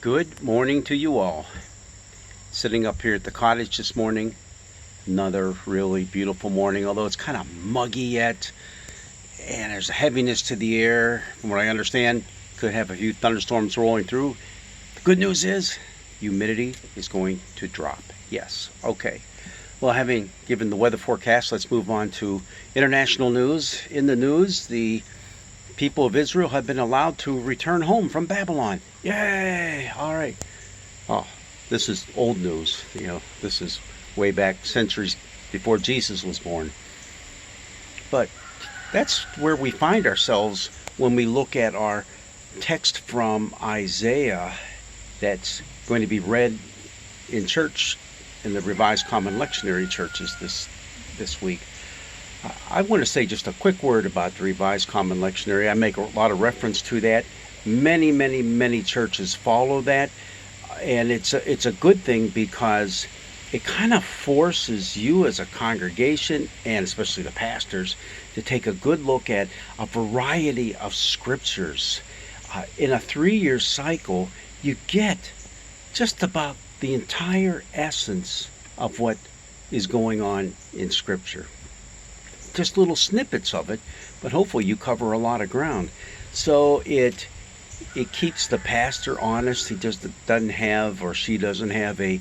Good morning to you all. Sitting up here at the cottage this morning. Another really beautiful morning, although it's kind of muggy yet. And there's a heaviness to the air. From what I understand, could have a few thunderstorms rolling through. The good news is humidity is going to drop. Yes, okay. Well, having given the weather forecast, let's move on to international news. In the news, the people of Israel have been allowed to return home from Babylon. Yay! All right. Oh, this is old news. This is way back centuries before Jesus was born. But that's where we find ourselves when we look at our text from Isaiah that's going to be read in church in the Revised Common Lectionary churches this week. I want to say just a quick word about the Revised Common Lectionary. I make a lot of reference to that. Many churches follow that, and it's a good thing because it kind of forces you as a congregation, and especially the pastors, to take a good look at a variety of scriptures. In a 3-year cycle, you get just about the entire essence of what is going on in Scripture. Just little snippets of it, but hopefully you cover a lot of ground. So it keeps the pastor honest. He just doesn't have, or she doesn't have a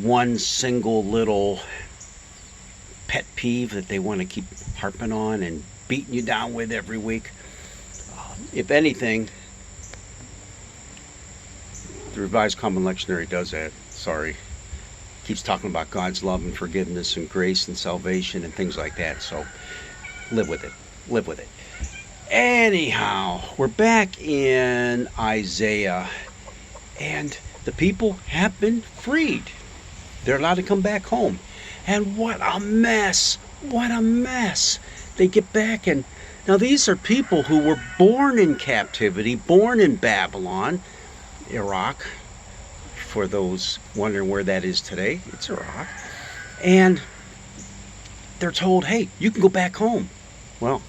one single little pet peeve that they want to keep harping on and beating you down with every week. If anything, the Revised Common Lectionary does that. Sorry. Keeps talking about God's love and forgiveness and grace and salvation and things like that. So live with it. Anyhow, we're back in Isaiah, and the people have been freed. They're allowed to come back home. And what a mess. They get back, and now these are people who were born in captivity, born in Babylon, Iraq. For those wondering where that is today, it's Iraq. And they're told, hey, you can go back home. Well,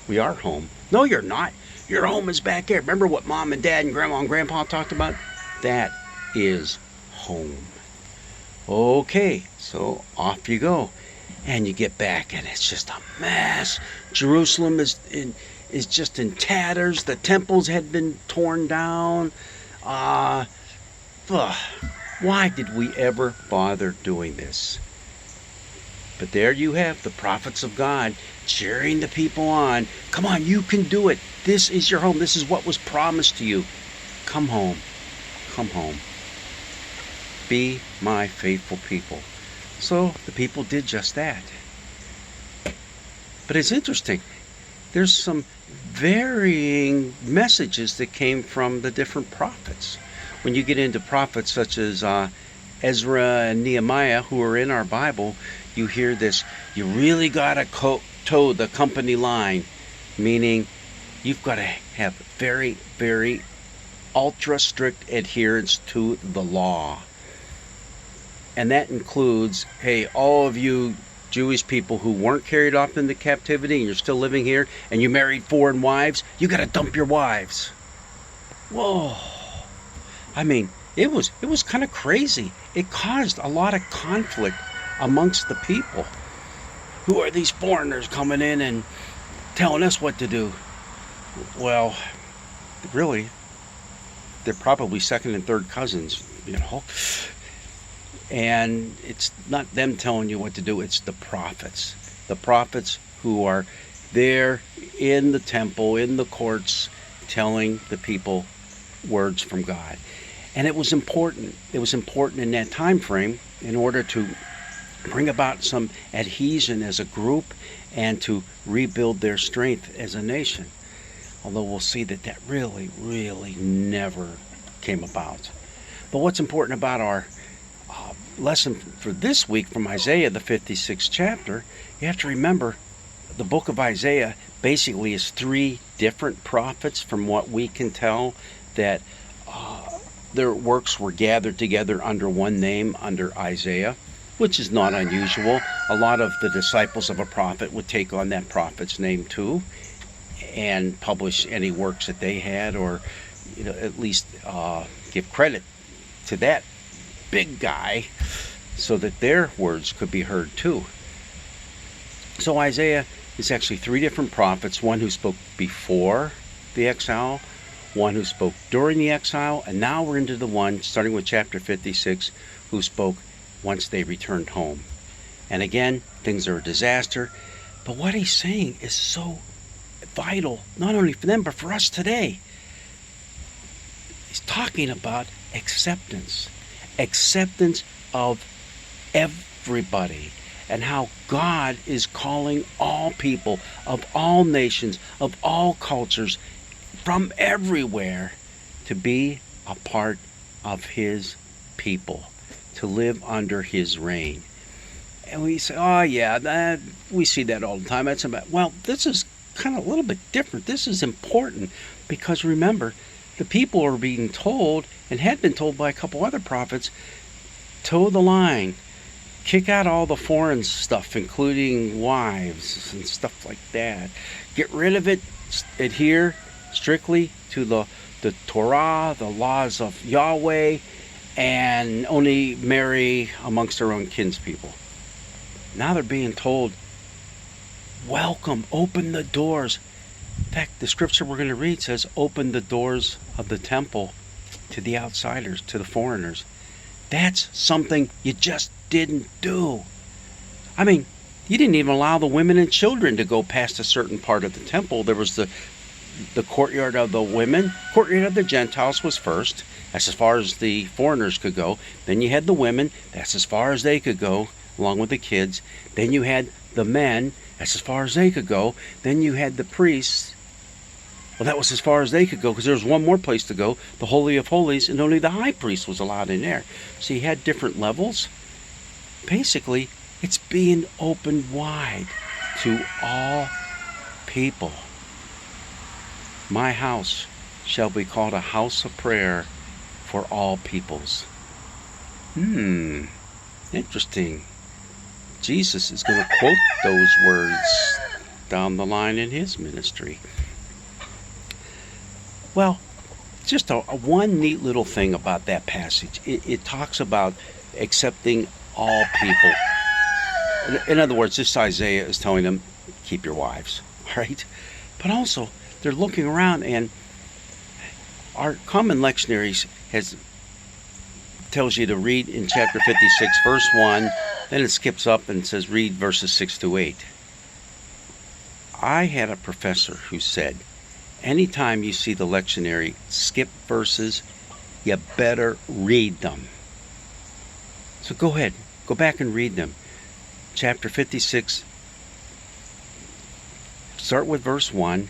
we are home. No, you're not. Your home is back there. Remember what Mom and Dad and Grandma and Grandpa talked about? That is home. Okay, so off you go. And you get back, and it's just a mess. Jerusalem is just in tatters. The temples had been torn down. Why did we ever bother doing this? But there you have the prophets of God cheering the people on. Come on, you can do it. This is your home. This is what was promised to you. Come home. Be my faithful people. So the people did just that. But it's interesting. There's some varying messages that came from the different prophets. When you get into prophets such as Ezra and Nehemiah, who are in our Bible, you hear this, you really got to toe the company line, meaning you've got to have very, very ultra strict adherence to the law. And that includes, hey, all of you Jewish people who weren't carried off into captivity and you're still living here and you married foreign wives, you got to dump your wives. Whoa. I mean, it was kind of crazy. It caused a lot of conflict amongst the people. Who are these foreigners coming in and telling us what to do? Well, really, they're probably second and third cousins, And it's not them telling you what to do, it's the prophets. The prophets who are there in the temple, in the courts, telling the people words from God. And it was important. It was important in that time frame in order to bring about some adhesion as a group and to rebuild their strength as a nation. Although we'll see that really, really never came about. But what's important about our lesson for this week from Isaiah, the 56th chapter, you have to remember the book of Isaiah basically is 3 different prophets from what we can tell that their works were gathered together under one name, under Isaiah, which is not unusual. A lot of the disciples of a prophet would take on that prophet's name too and publish any works that they had, or at least give credit to that big guy so that their words could be heard too. So Isaiah is actually three different prophets, one who spoke before the exile, one who spoke during the exile, and now we're into the one, starting with chapter 56, who spoke once they returned home. And again, things are a disaster, but what he's saying is so vital, not only for them, but for us today. He's talking about acceptance of everybody, and how God is calling all people of all nations, of all cultures, from everywhere, to be a part of his people, to live under his reign. And we say, oh yeah, we see that all the time. That's about, well, this is kind of a little bit different. This is important because remember, the people are being told, and had been told by a couple other prophets, toe the line, kick out all the foreign stuff, including wives and stuff like that. Get rid of it, adhere strictly to the Torah, the laws of Yahweh, and only marry amongst their own kinspeople. Now they're being told, welcome, open the doors. In fact, the scripture we're going to read says, open the doors of the temple to the outsiders, to the foreigners. That's something you just didn't do. I mean, you didn't even allow the women and children to go past a certain part of the temple. There was the courtyard of the women. Courtyard of the Gentiles was first. That's as far as the foreigners could go. Then you had the women. That's as far as they could go, along with the kids. Then you had the men. That's as far as they could go. Then you had the priests. Well, that was as far as they could go, because there was one more place to go, the Holy of Holies, and only the high priest was allowed in there. So you had different levels. Basically, it's being opened wide to all people. My house shall be called a house of prayer for all peoples. Interesting. Jesus is going to quote those words down the line in his ministry. Well, just a one neat little thing about that passage. It talks about accepting all people. In other words, this Isaiah is telling them, keep your wives, right? But also, they're looking around, and our common lectionaries tells you to read in chapter 56, verse 1, then it skips up and says read verses 6 to 8. I had a professor who said, anytime you see the lectionary skip verses, you better read them. So go ahead, go back and read them. Chapter 56, start with verse 1,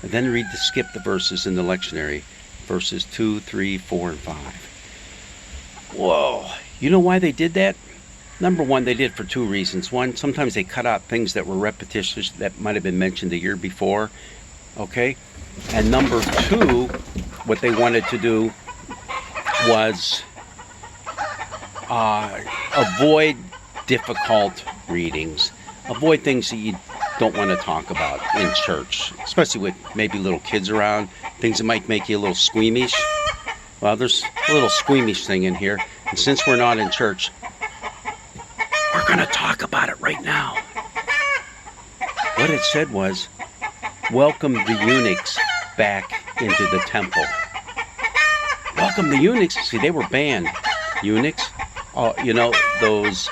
and then skip the verses in the lectionary, verses 2, 3, 4, and 5. Whoa, you know why they did that? Number one, they did for two reasons. One, sometimes they cut out things that were repetitious that might have been mentioned the year before, okay? And number two, what they wanted to do was avoid difficult readings, avoid things that you don't want to talk about in church, especially with maybe little kids around, things that might make you a little squeamish. Well, there's a little squeamish thing in here, and since we're not in church, we're going to talk about it right now. What it said was, welcome the eunuchs back into the temple. Welcome the eunuchs. See, they were banned. Eunuchs, you know, those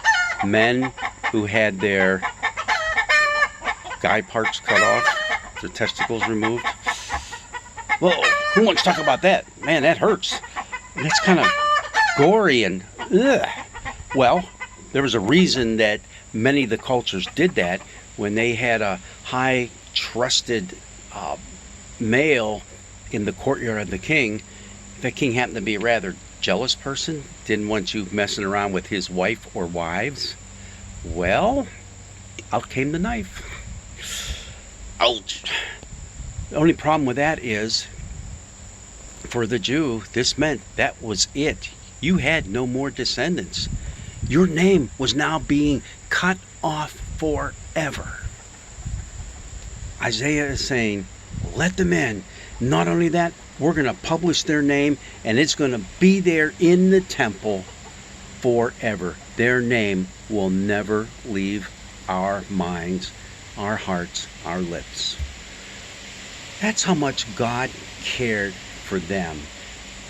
men who had their guy parts cut off, their testicles removed. Whoa, who wants to talk about that? Man, that hurts. And that's kind of gory and ugh. Well, there was a reason that many of the cultures did that. When they had a high trusted male in the courtyard of the king, if that king happened to be a rather jealous person, didn't want you messing around with his wife or wives, well, out came the knife. Ouch. The only problem with that is, for the Jew, this meant that was it. You had no more descendants. Your name was now being cut off forever. Isaiah is saying, let them in. Not only that, we're going to publish their name, and it's going to be there in the temple forever. Their name will never leave our minds, our hearts, our lips. That's how much God cared for them.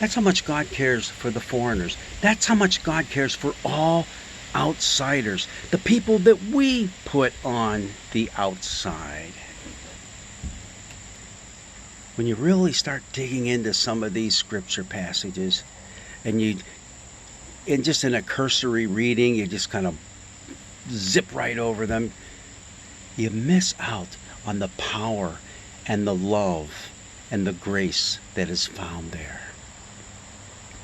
That's how much God cares for the foreigners. That's how much God cares for all outsiders, the people that we put on the outside. When you really start digging into some of these scripture passages, and just in a cursory reading, you just kind of zip right over them, you miss out on the power and the love and the grace that is found there.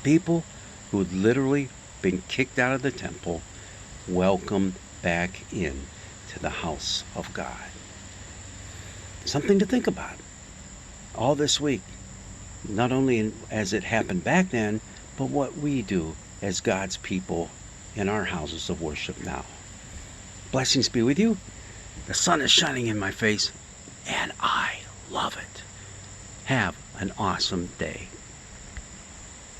People who had literally been kicked out of the temple, welcomed back in to the house of God. Something to think about all this week, not only as it happened back then, but what we do as God's people in our houses of worship now. Blessings be with you. The sun is shining in my face, and I love it. Have an awesome day.